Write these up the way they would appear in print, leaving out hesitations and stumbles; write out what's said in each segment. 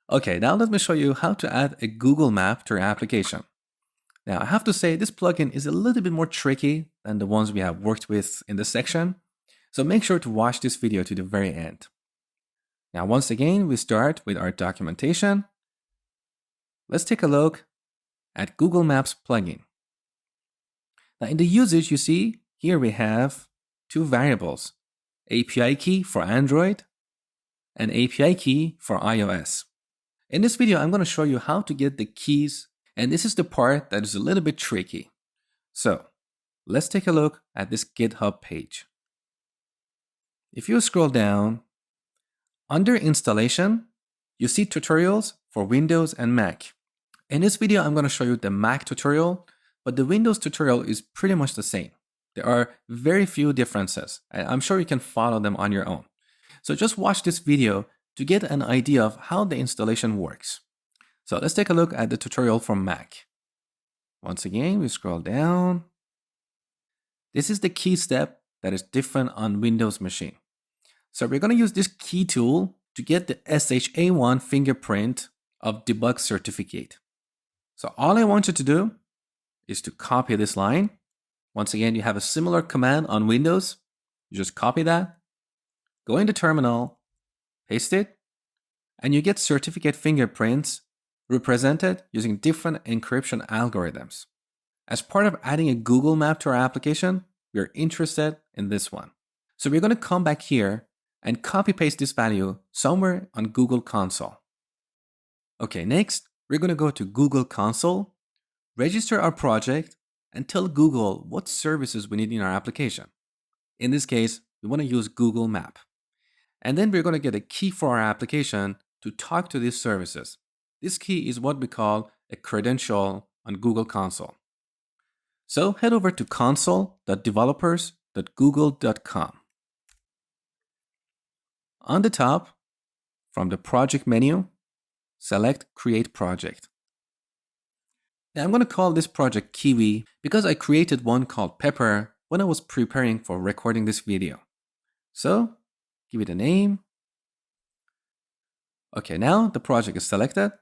Okay, now let me show you how to add a Google map to your application. Now, I have to say this plugin is a little bit more tricky than the ones we have worked with in this section, so make sure to watch this video to the very end. Now, once again, we start with our documentation. Let's take a look at Google Maps plugin. Now, in the usage, you see here we have two variables, API key for Android and API key for iOS. In this video, I'm going to show you how to get the keys, and this is the part that is a little bit tricky. So let's take a look at this GitHub page. If you scroll down, under installation, you see tutorials for Windows and Mac. In this video, I'm going to show you the Mac tutorial, but the Windows tutorial is pretty much the same. There are very few differences, and I'm sure you can follow them on your own. So just watch this video to get an idea of how the installation works. So let's take a look at the tutorial from Mac. Once again, we scroll down. This is the key step that is different on Windows machine. So we're going to use this key tool to get the SHA-1 fingerprint of debug certificate. So all I want you to do is to copy this line. Once again, you have a similar command on Windows. You just copy that, go into terminal, paste it, and you get certificate fingerprints represented using different encryption algorithms. As part of adding a Google map to our application, we're interested in this one. So we're going to come back here and copy paste this value somewhere on Google Console. Okay, next, we're going to go to Google Console, register our project, and tell Google what services we need in our application. In this case, we want to use Google Map. And then we're going to get a key for our application to talk to these services. This key is what we call a credential on Google Console. So head over to console.developers.google.com. On the top, from the project menu, select Create Project. Now I'm going to call this project Kiwi because I created one called Pepper when I was preparing for recording this video. So give it a name. Okay, now the project is selected.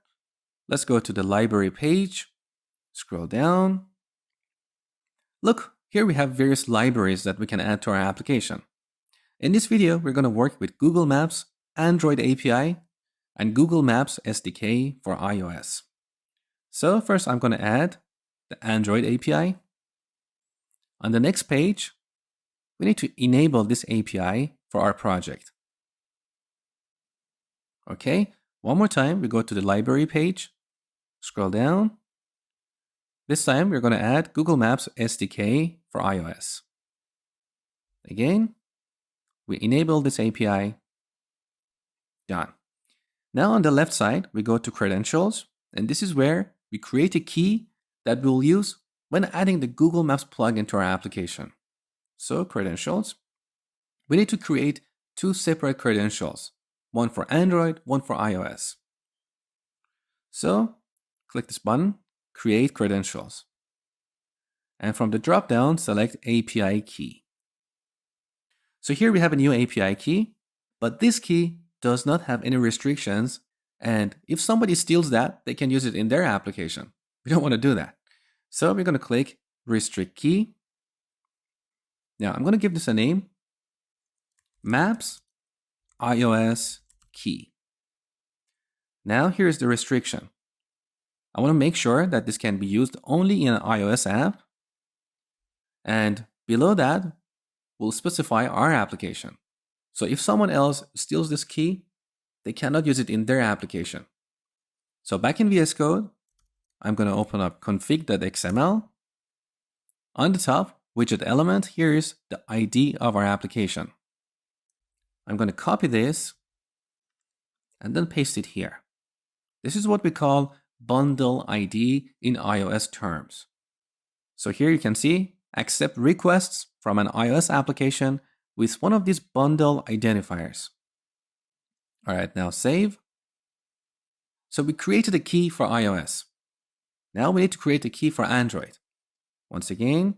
Let's go to the library page, scroll down. Look, here we have various libraries that we can add to our application. In this video, we're going to work with Google Maps Android API and Google Maps SDK for iOS. So first I'm going to add the Android API. On the next page, we need to enable this API for our project. Okay, one more time, we go to the library page, scroll down. This time we're going to add Google Maps SDK for iOS. Again, we enable this API. Done. Now on the left side, we go to credentials, and this is where we create a key that we'll use when adding the Google Maps plugin to our application. So credentials, we need to create two separate credentials, one for Android, one for iOS. So click this button, create credentials. And from the drop-down, select API key. So here we have a new API key, but this key does not have any restrictions. And if somebody steals that, they can use it in their application. We don't want to do that. So we're going to click restrict key. Now I'm going to give this a name, Maps iOS key. Now here's the restriction. I want to make sure that this can be used only in an iOS app. And below that, we'll specify our application. So if someone else steals this key, they cannot use it in their application. So back in VS Code, I'm going to open up config.xml. On the top, widget element, here is the ID of our application. I'm going to copy this and then paste it here. This is what we call bundle ID in iOS terms. So here you can see, accept requests from an iOS application with one of these bundle identifiers. All right, now save. So we created a key for iOS. Now we need to create a key for Android. Once again,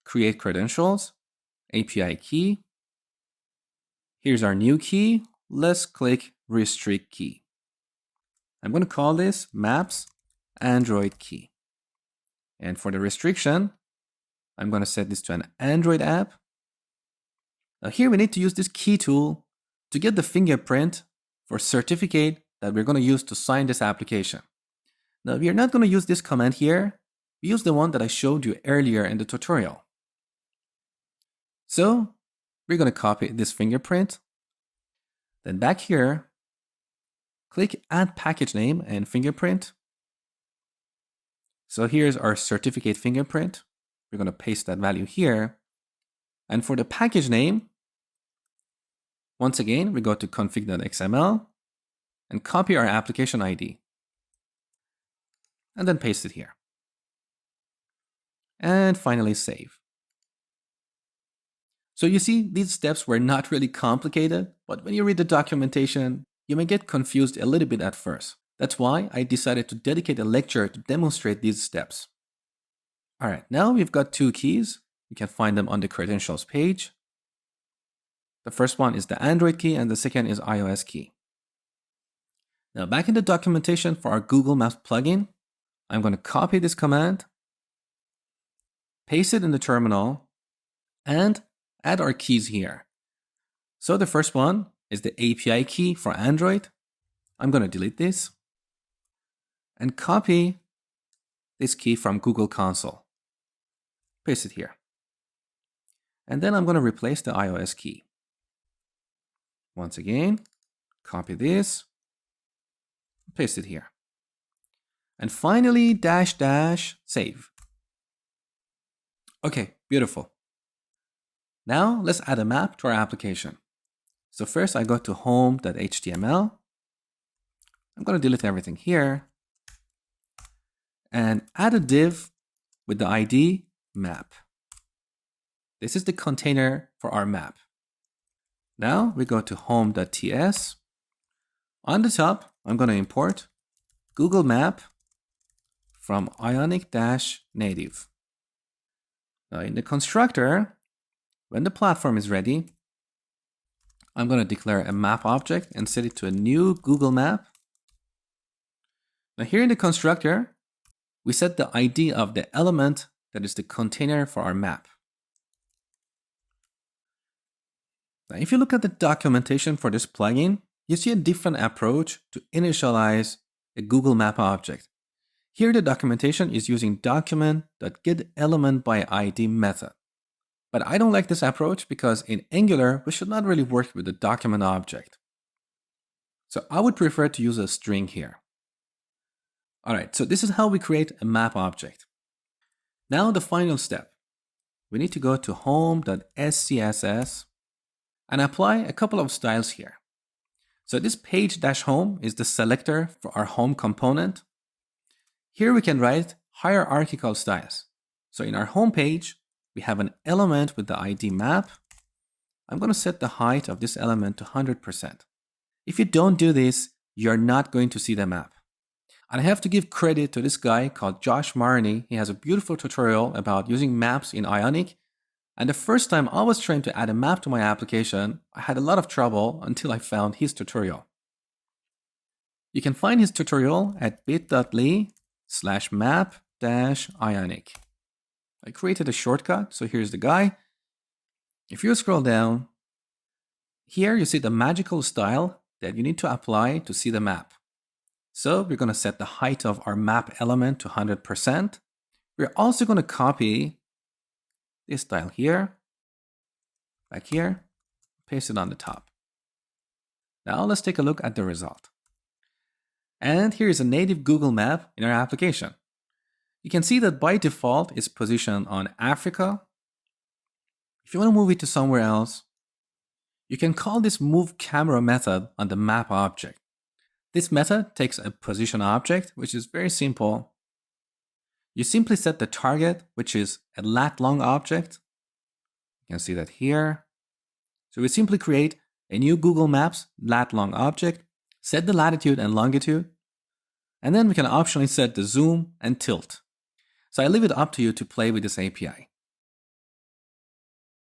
create credentials, API key. Here's our new key. Let's click restrict key. I'm going to call this maps Android key. And for the restriction, I'm going to set this to an Android app. Now here we need to use this key tool to get the fingerprint for certificate that we're going to use to sign this application. Now we are not going to use this command here. We use the one that I showed you earlier in the tutorial. So we're going to copy this fingerprint. Then back here, click Add Package Name and Fingerprint. So here's our certificate fingerprint. We're going to paste that value here. And for the package name, once again, we go to config.xml and copy our application ID. And then paste it here. And finally save. So you see, these steps were not really complicated, but when you read the documentation, you may get confused a little bit at first. That's why I decided to dedicate a lecture to demonstrate these steps. All right, now we've got two keys. You can find them on the credentials page. The first one is the Android key and the second is iOS key. Now back in the documentation for our Google Maps plugin, I'm going to copy this command, paste it in the terminal, and add our keys here. So the first one is the API key for Android. I'm going to delete this and copy this key from Google Console. Paste it here. And then I'm going to replace the iOS key. Once again, copy this, paste it here. And finally, save. Okay, beautiful. Now let's add a map to our application. So first I go to home.html. I'm going to delete everything here and add a div with the ID map. This is the container for our map. Now we go to home.ts. On the top, I'm going to import Google Map from Ionic-native. Now in the constructor, when the platform is ready, I'm going to declare a map object and set it to a new Google Map. Now here in the constructor, we set the ID of the element that is the container for our map. Now, if you look at the documentation for this plugin, you see a different approach to initialize a Google Map object. Here the documentation is using document.getElementById method. But I don't like this approach because in Angular, we should not really work with the document object. So I would prefer to use a string here. All right, so this is how we create a map object. Now the final step. We need to go to home.scss and apply a couple of styles here. So this page-home is the selector for our home component. Here we can write hierarchical styles. So in our home page, we have an element with the ID map. I'm going to set the height of this element to 100%. If you don't do this, you're not going to see the map. And I have to give credit to this guy called Josh Marney. He has a beautiful tutorial about using maps in Ionic. And the first time I was trying to add a map to my application, I had a lot of trouble until I found his tutorial. You can find his tutorial at bit.ly/map-ionic. I created a shortcut, so here's the guy. If you scroll down, here you see the magical style that you need to apply to see the map. So we're going to set the height of our map element to 100%. We're also going to copy this style here, back here, paste it on the top. Now let's take a look at the result. And here is a native Google map in our application. You can see that by default it's positioned on Africa. If you want to move it to somewhere else, you can call this move camera method on the map object. This method takes a position object, which is very simple. You simply set the target, which is a lat long object. You can see that here. So we simply create a new Google Maps lat long object, set the latitude and longitude, and then we can optionally set the zoom and tilt. So I leave it up to you to play with this API.